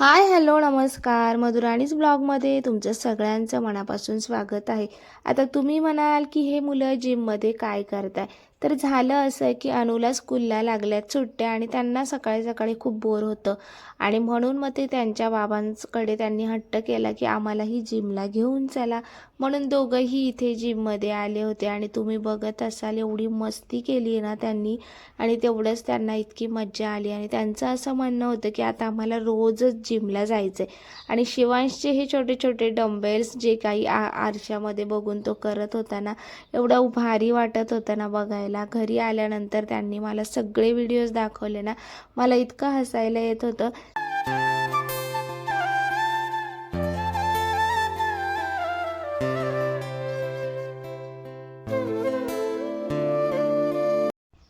हाय, hello, नमस्कार. मधुराणीच ब्लॉगमध्ये तुमचं सगळ्यांचं मनापासून स्वागत आहे. आता तुम्ही म्हणाल की हे मुलं जिममध्ये काय करताय? तर झालं असं की अनुला स्कूलला लागल्यात सुट्ट्या आणि त्यांना सकाळी सकाळी खूप बोर होतं आणि म्हणून मग ते त्यांच्या बाबांकडे त्यांनी हट्ट केला की आम्हालाही जिमला घेऊन चला. म्हणून दोघंही इथे जिममध्ये आले होते आणि तुम्ही बघत असाल एवढी मस्ती केली आहे ना त्यांनी आणि तेवढंच त्यांना इतकी मज्जा आली आणि त्यांचं असं म्हणणं होतं की आता आम्हाला रोजच जिमला जायचं आहे. आणि शिवांशचे हे छोटे छोटे डंबेल्स जे काही आरशामध्ये बघून तो करत होता ना, एवढं भारी वाटत होतं ना बघायला. घरी आल्यानंतर त्यांनी मला सगळे व्हिडिओज दाखवले ना, मला इतकं हसायला येत होतं.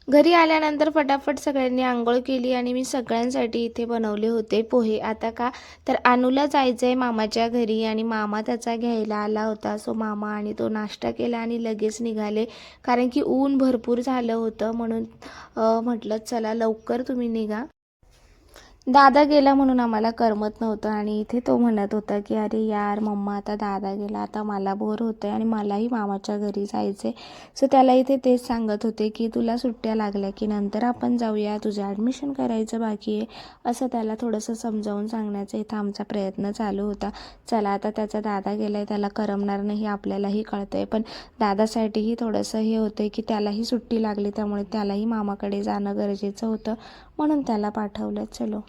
घरी आल्यानंतर फटाफट सगळ्यांनी अंघोळ केली आणि मी सगळ्यांसाठी इथे बनवले होते पोहे. आता का तर अनुला जायचं आहे मामाच्या घरी आणि मामा त्याचा घ्यायला आला होता. सो मामा आणि तो नाश्ता केला आणि लगेच निघाले, कारण की ऊन भरपूर झालं होतं. म्हणून म्हटलं चला लवकर तुम्ही निघा. दादा गेला म्हणून आम्हाला करमत नव्हतं आणि इथे तो म्हणत होता की अरे यार मम्मा, आता दादा गेला, आता मला बोर होतं आहे आणि मलाही मामाच्या घरी जायचं आहे. सो त्याला इथे तेच सांगत होते की तुला सुट्ट्या लागल्या की नंतर आपण जाऊया, तुझं ॲडमिशन करायचं बाकी आहे, असं त्याला थोडंसं समजावून सांगण्याचा इथं आमचा प्रयत्न चालू होता. चला, आता त्याचा दादा गेला आहे, त्याला करमणार नाही आपल्यालाही कळतं आहे, पण दादासाठीही थोडंसं हे होतं की त्यालाही सुट्टी लागली, त्यामुळे त्यालाही मामाकडे जाणं गरजेचं होतं, म्हणून त्याला पाठवलं. चलो.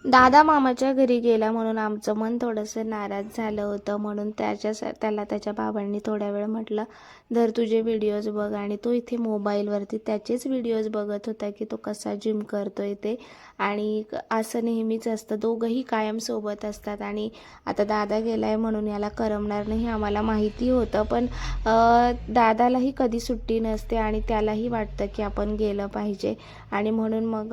दादा मामाच्या घरी गेला म्हणून आमचं मन थोडंसं नाराज झालं होतं. म्हणून त्याला त्याच्या बाबांनी थोड्या वेळ म्हटलं, धर तुझे व्हिडिओज बघ. आणि तो इथे मोबाईलवरती त्याचेच व्हिडिओज बघत होता की तो कसा जिम करतोय ते. आणि असं नेहमीच असतं, दोघंही कायम सोबत असतात. आणि आता दादा गेला आहे म्हणून याला करमणार नाही आम्हाला माहिती होतं, पण दादालाही कधी सुट्टी नसते आणि त्यालाही वाटतं की आपण गेलं पाहिजे. आणि म्हणून मग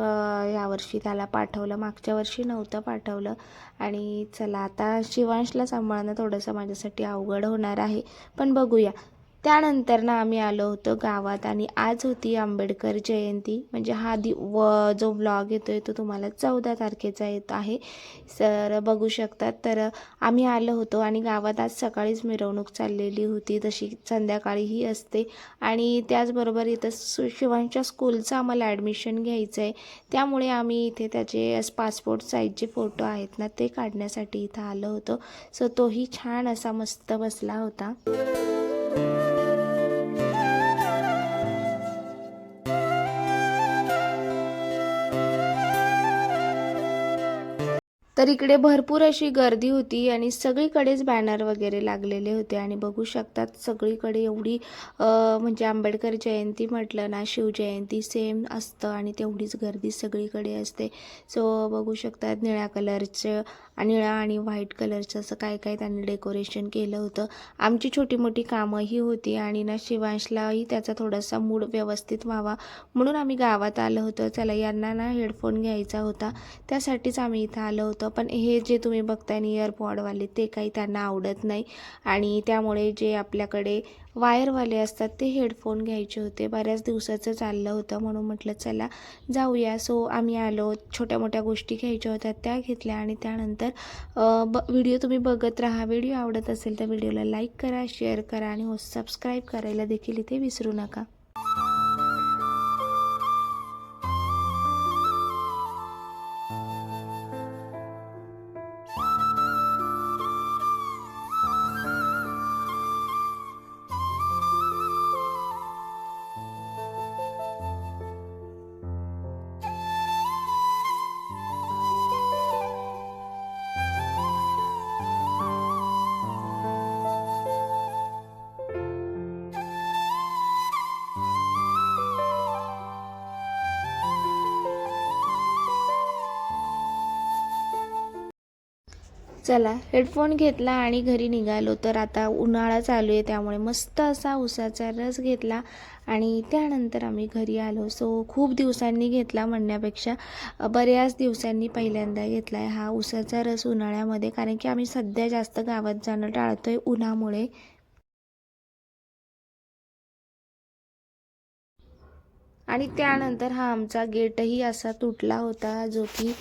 यावर्षी त्याला पाठवलं, मागच्या वर्षी नव्हतं पाठवलं. आणि चला, आता शिवांशला सांभाळणं थोडंसं माझ्यासाठी अवघड होणार आहे, पण बघूया. त्यानंतर ना आम्ही आलो होतो गावात आणि आज होती आंबेडकर जयंती. म्हणजे जो व्लॉग येतोय तो तुम्हाला 14 तारखेचा येत आहे, तर बघू शकतात. तर आम्ही आलो होतो आणि गावात आज सकाळीच मिरवणूक चाललेली होती, तशी संध्याकाळीही असते. आणि त्याचबरोबर इथं शिवांच्या स्कूलचं आम्हाला ॲडमिशन घ्यायचं आहे, त्यामुळे आम्ही इथे त्याचे पासपोर्ट साईजचे फोटो आहेत ना ते काढण्यासाठी इथं आलो होतो. सो तोही छान असा मस्त बसला होता. तर इकडे भरपूर अशी गर्दी होती आणि सगळीकडेच बॅनर वगैरे लागलेले होते आणि बघू शकतात सगळीकडे एवढी म्हणजे आंबेडकर जयंती म्हटलं ना, शिवजयंती सेम असतं आणि तेवढीच गर्दी सगळीकडे असते. सो बघू शकतात निळ्या कलरचं, निळा आणि व्हाईट कलरचं असं काय काय त्यांनी डेकोरेशन केलं होतं. आमची छोटी मोठी कामंही होती आणि ना शिवांशलाही त्याचा थोडासा मूड व्यवस्थित व्हावा म्हणून आम्ही गावात आलो होतो. चला, यांना ना हेडफोन घ्यायचा होता, त्यासाठीच आम्ही इथं आलो होतो. पण हे जे तुम्ही बघताय इयरपॉडवाले ते काही त्यांना आवडत नाही आणि त्यामुळे जे आपल्याकडे वायरवाले असतात ते हेडफोन घ्यायचे होते. बऱ्याच दिवसाचं चाललं होतं म्हणून म्हटलं चला जाऊया. सो आम्ही आलो, छोट्या मोठ्या गोष्टी घ्यायच्या होत्या त्या घेतल्या आणि त्यानंतर व्हिडिओ तुम्ही बघत राहा. व्हिडिओ आवडत असेल तर व्हिडिओला लाईक करा, शेअर करा आणि सबस्क्राईब करायला देखील इथे विसरू नका. चला, हेडफोन घेतला आणि घरी निघालो. तर आता उन्हाळा चालू आहे त्यामुळे मस्त असा उसाचा रस घेतला आणि त्यानंतर आम्ही घरी आलो. सो खूप दिवसांनी घेतला म्हणण्यापेक्षा बऱ्याच दिवसांनी पहिल्यांदा घेतला आहे हा उसाचा रस उन्हाळ्यामध्ये, कारण की आम्ही सध्या जास्त गावात जाणं टाळतो आहे उन्हामुळे. आणि त्यानंतर हा आमचा गेटही असा तुटला होता, जो की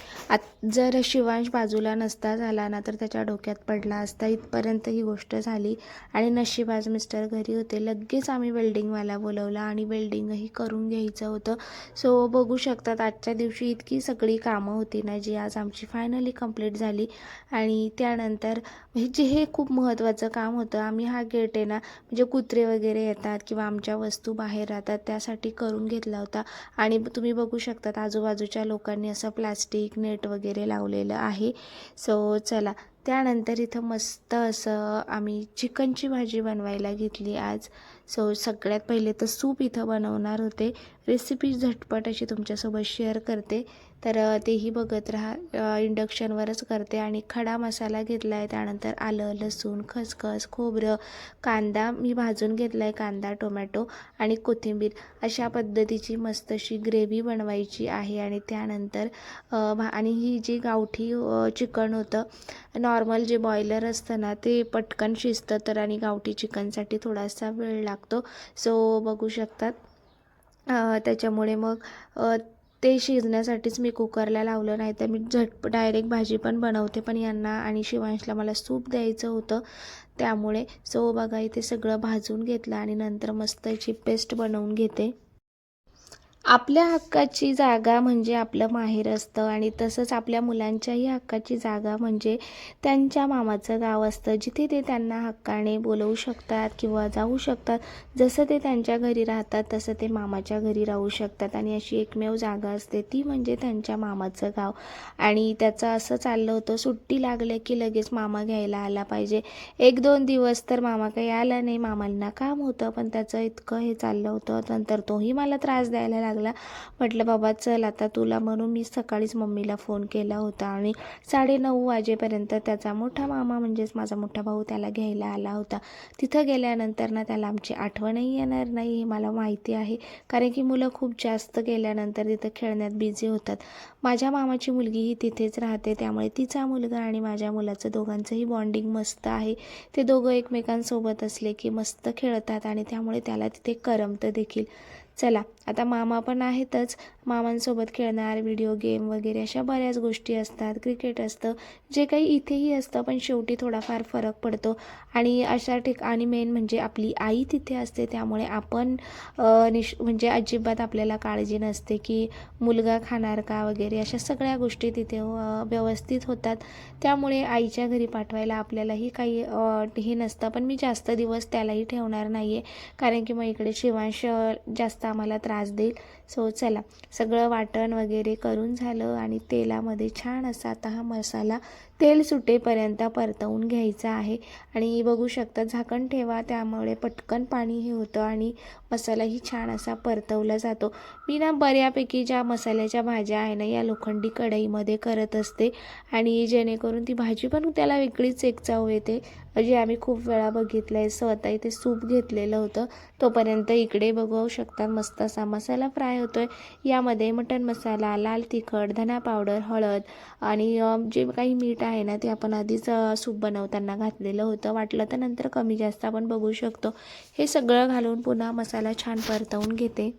जर शिवांश बाजूला नसता झाला ना तर त्याच्या डोक्यात पडला असता, इथपर्यंत ही गोष्ट झाली. आणि नशीब आज मिस्टर घरी होते. लगेच आम्ही वेल्डिंगवाला बोलवला आणि वेल्डिंगही करून घ्यायचं होतं. सो बघू शकतात आजच्या दिवशी इतकी सगळी कामं होती ना, जी आज आमची फायनली कंप्लीट झाली. आणि त्यानंतर हे खूप महत्त्वाचं काम होतं. आम्ही हा गेट आहे ना, म्हणजे कुत्रे वगैरे येतात किंवा आमच्या वस्तू बाहेर राहतात त्यासाठी करून घेतला होता. आणि तुम्ही बघू शकतात आजूबाजूच्या लोकांनी असं प्लास्टिक नेट वगैरे लावलेलं आहे. सो चला, त्यानंतर इथं मस्त असं आम्ही चिकनची भाजी बनवायला घेतली आज. सो सगळ्यात पहिले तर सूप इथं बनवणार होते. रेसिपी झटपट अशी तुमच्यासोबत शेअर करते, तर तेही बघत राहा. इंडक्शनवरच करते. आणि खडा मसाला घेतला आहे, त्यानंतर आलं, लसूण, खसखस, खोबरं, कांदा मी भाजून घेतला आहे, कांदा, टोमॅटो आणि कोथिंबीर. अशा पद्धतीची मस्त अशी ग्रेव्ही बनवायची आहे. आणि त्यानंतर आणि ही जी गावठी चिकन होतं, नॉर्मल जे बॉयलर असतं ना ते पटकन शिजतं, तर आणि गावठी चिकनसाठी थोडासा वेळ लागतो. सो बघू शकतात त्याच्यामुळे मग ते शिजण्यासाठीच मी कुकरला लावलं, नाही तर मी डायरेक्ट भाजी पण बनवते. पण यांना आणि शिवांशला मला सूप द्यायचं होतं त्यामुळे. सो बघा इथे सगळं भाजून घेतलं आणि नंतर मस्त याची पेस्ट बनवून घेते. आपल्या हक्काची जागा म्हणजे आपलं माहेर असतं. आणि तसंच आपल्या मुलांच्याही हक्काची जागा म्हणजे त्यांच्या मामाचं गाव असतं, जिथे ते त्यांना हक्काने बोलवू शकतात किंवा जाऊ शकतात. जसं ते त्यांच्या घरी राहतात तसं ते मामाच्या घरी राहू शकतात. आणि अशी एकमेव जागा असते ती म्हणजे त्यांच्या मामाचं गाव. आणि त्याचं असं चाललं होतं, सुट्टी लागले की लगेच मामा घ्यायला आला पाहिजे. 1-2 दिवस तर मामा काही आला नाही, मामांना काम होतं. पण त्याचं इतकं हे चाललं होतं, नंतर तोही मला त्रास द्यायला लागला. म्हटलं बाबा चल आता तुला, म्हणून मी सकाळीच मम्मीला फोन केला होता. आणि 9:30 वाजेपर्यंत त्याचा मोठा मामा म्हणजेच माझा मोठा भाऊ त्याला घ्यायला आला होता. तिथं गेल्यानंतर ना त्याला आमची आठवणही येणार नाही हे मला माहिती आहे, कारण की मुलं खूप जास्त गेल्यानंतर तिथं खेळण्यात बिझी होतात. माझ्या मामाची मुलगीही तिथेच राहते, त्यामुळे तिचा मुलगा आणि माझ्या मुलाचं दोघांचंही बॉन्डिंग मस्त आहे. ते दोघं एकमेकांसोबत असले की मस्त खेळतात आणि त्यामुळे त्याला तिथे करमतं देखील. चला, आता मामा पण आहेतच, मामांसोबत खेळणार, व्हिडिओ गेम वगैरे अशा बऱ्याच गोष्टी असतात, क्रिकेट असतं, जे काही इथेही असतं. पण शेवटी थोडाफार फरक पडतो. आणि अशा ठिकाणी मेन म्हणजे आपली आई तिथे असते, त्यामुळे आपण म्हणजे अजिबात आपल्याला काळजी नसते की मुलगा खाणार का वगैरे, अशा सगळ्या गोष्टी तिथे व्यवस्थित होतात. त्यामुळे आईच्या घरी पाठवायला आपल्यालाही काही हे नसतं. पण मी जास्त दिवस त्यालाही ठेवणार नाही आहे, कारण की मग इकडे शिवांश जास्त आम्हाला त्रास देईल. सो चला, सगळं वाटण वगैरे करून झालं आणि तेलामध्ये छान असा आता हा मसाला तेल सुटेपर्यंत परतवून घ्यायचा आहे. आणि बघू शकता झाकण ठेवा, त्यामुळे पटकन पाणी हे होतं आणि मसालाही छान असा परतवला जातो. मी ना बऱ्यापैकी ज्या मसाल्याच्या भाज्या आहे ना या लोखंडी कढईमध्ये करत असते, आणि जेणेकरून ती भाजी पण त्याला वेगळीच एक चव येते, जे आम्ही खूप वेळा बघितलं आहे. स्वतः इथे सूप घेतलेलं होतं, तोपर्यंत इकडे बघू शकता मस्त असा मसाला फ्राय होतोय. यामध्ये मटण मसाला, लाल तिखट, धना पावडर, हळद आणि जे काही मीठ आहे ना ते आपण आधीच सूप बनवताना घातलेलं होतं. वाटलं तर नंतर कमी जास्त आपण बघू शकतो. हे सगळं घालून पुन्हा मसाला छान परतवून घेते.